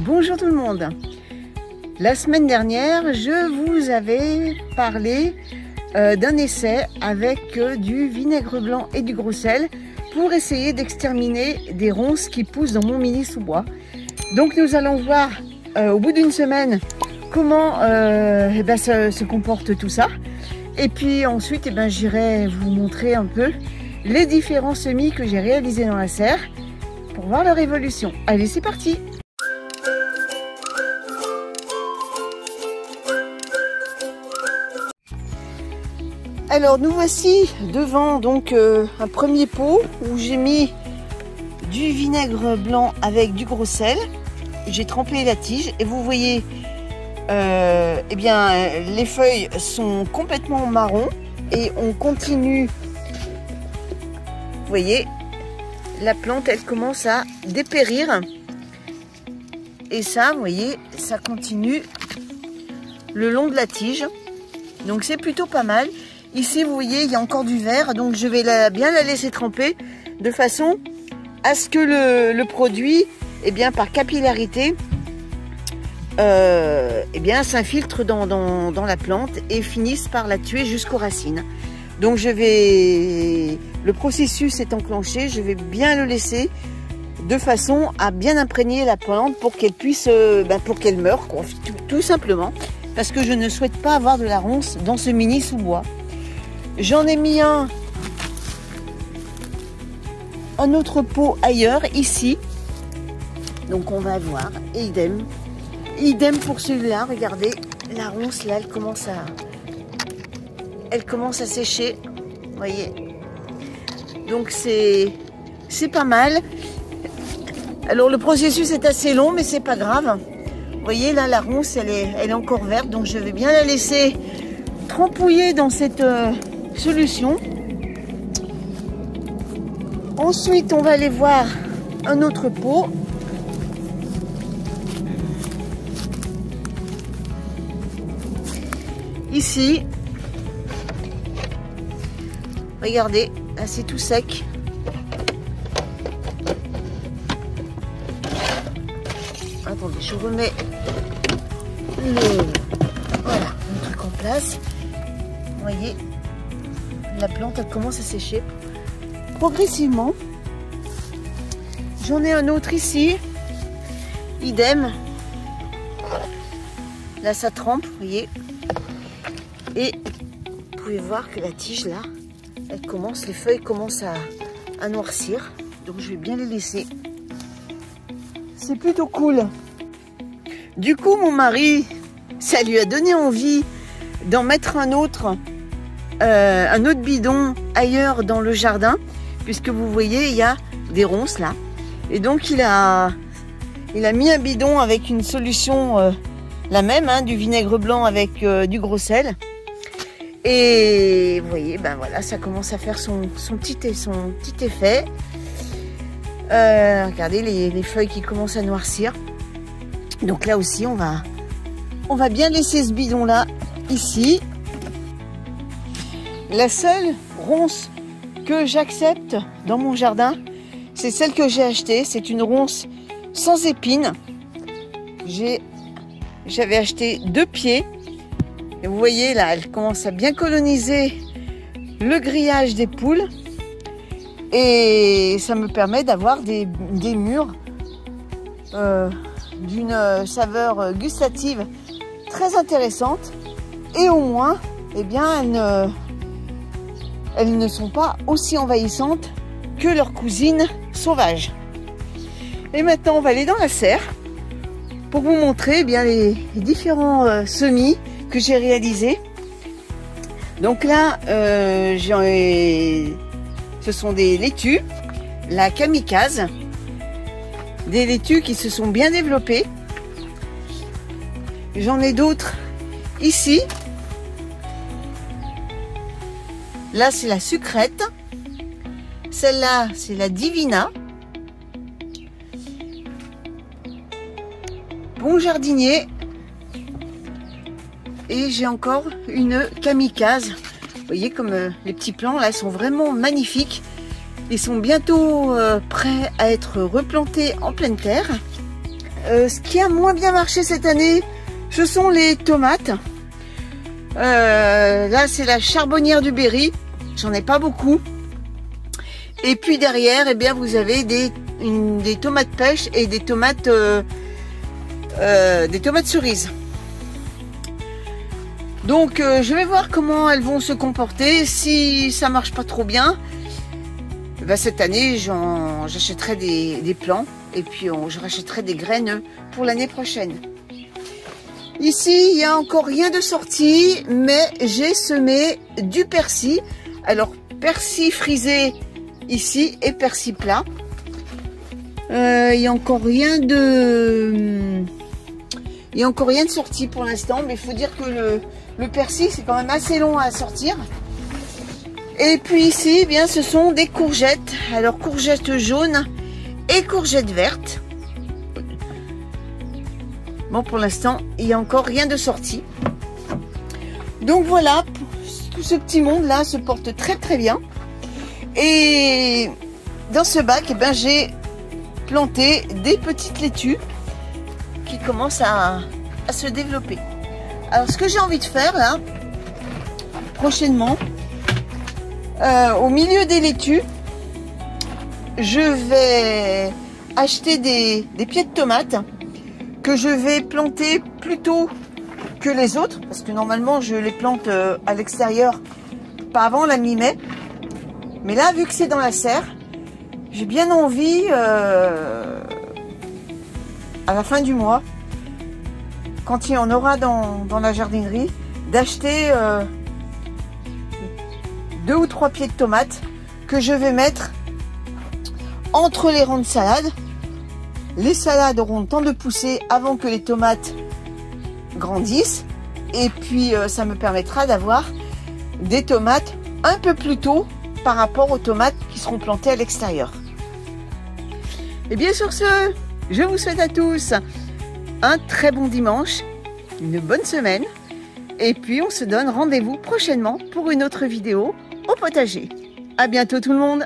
Bonjour tout le monde. La semaine dernière, je vous avais parlé d'un essai avec du vinaigre blanc et du gros sel pour essayer d'exterminer des ronces qui poussent dans mon mini sous-bois. Donc nous allons voir au bout d'une semaine comment se comporte tout ça. Et puis ensuite, j'irai vous montrer un peu les différents semis que j'ai réalisés dans la serre pour voir leur évolution. Allez, c'est parti! Alors nous voici devant donc un premier pot où j'ai mis du vinaigre blanc avec du gros sel. J'ai trempé la tige et vous voyez les feuilles sont complètement marron et on continue. Vous voyez, la plante elle commence à dépérir et ça, vous voyez, ça continue le long de la tige. Donc c'est plutôt pas mal. Ici, vous voyez, il y a encore du vert, donc je vais bien la laisser tremper de façon à ce que le produit, par capillarité, s'infiltre dans la plante et finisse par la tuer jusqu'aux racines. Donc le processus est enclenché, je vais bien le laisser de façon à bien imprégner la plante pour qu'elle puisse, pour qu'elle meure, quoi, tout simplement, parce que je ne souhaite pas avoir de la ronce dans ce mini sous-bois. J'en ai mis un autre pot ailleurs, ici. Donc on va voir. Et idem pour celui-là. Regardez, la ronce là, elle commence à sécher. Vous voyez. Donc c'est pas mal. Alors le processus est assez long, mais c'est pas grave. Vous voyez là, la ronce, elle est encore verte. Donc je vais bien la laisser trempouiller dans cette solution. Ensuite, on va aller voir un autre pot. Ici, regardez, là c'est tout sec. Attendez, je remets le truc en place. Vous voyez, la plante elle commence à sécher progressivement. J'en ai un autre ici, idem. Là ça trempe, vous voyez. Et vous pouvez voir que la tige là, les feuilles commencent à noircir. Donc je vais bien les laisser. C'est plutôt cool. Du coup mon mari, ça lui a donné envie d'en mettre un autre bidon ailleurs dans le jardin, puisque vous voyez il y a des ronces là, et donc il a mis un bidon avec une solution la même, du vinaigre blanc avec du gros sel, et vous voyez voilà, ça commence à faire son petit effet. Regardez les feuilles qui commencent à noircir. Donc là aussi on va bien laisser ce bidon là ici. La seule ronce que j'accepte dans mon jardin, c'est celle que j'ai achetée. C'est une ronce sans épines. J'avais acheté 2 pieds. Et vous voyez là, elle commence à bien coloniser le grillage des poules. Et ça me permet d'avoir des mûres d'une saveur gustative très intéressante. Et au moins, elles ne sont pas aussi envahissantes que leurs cousines sauvages. Et maintenant, on va aller dans la serre pour vous montrer les différents semis que j'ai réalisés. Donc là, ce sont des laitues, la kamikaze, des laitues qui se sont bien développées. J'en ai d'autres ici. Là, c'est la sucrète. Celle-là, c'est la divina. Bon jardinier. Et j'ai encore une kamikaze. Vous voyez comme les petits plants là sont vraiment magnifiques. Ils sont bientôt prêts à être replantés en pleine terre. Ce qui a moins bien marché cette année, ce sont les tomates. Là, c'est la charbonnière du Berry. J'en ai pas beaucoup. Et puis derrière, eh bien, vous avez des tomates pêche et des tomates cerises. Donc, je vais voir comment elles vont se comporter. Si ça marche pas trop bien, ben, cette année, j'achèterai des plants et puis je rachèterai des graines pour l'année prochaine. Ici, il n'y a encore rien de sorti, mais j'ai semé du persil. Alors, persil frisé ici et persil plat. Il n'y a encore rien de sorti pour l'instant, mais il faut dire que le persil, c'est quand même assez long à sortir. Et puis ici, eh bien, ce sont des courgettes. Alors, courgettes jaunes et courgettes vertes. Bon, pour l'instant, il n'y a encore rien de sorti. Donc voilà, tout ce petit monde-là se porte très très bien. Et dans ce bac, eh ben, j'ai planté des petites laitues qui commencent à se développer. Alors, ce que j'ai envie de faire là, prochainement, au milieu des laitues, je vais acheter des pieds de tomates que je vais planter plus tôt que les autres, parce que normalement je les plante à l'extérieur, pas avant la mi-mai. Mais là, vu que c'est dans la serre, j'ai bien envie, à la fin du mois, quand il y en aura dans la jardinerie, d'acheter 2 ou 3 pieds de tomates que je vais mettre entre les rangs de salade. Les salades auront le temps de pousser avant que les tomates grandissent. Et puis, ça me permettra d'avoir des tomates un peu plus tôt par rapport aux tomates qui seront plantées à l'extérieur. Et bien sur ce, je vous souhaite à tous un très bon dimanche, une bonne semaine. Et puis, on se donne rendez-vous prochainement pour une autre vidéo au potager. À bientôt tout le monde!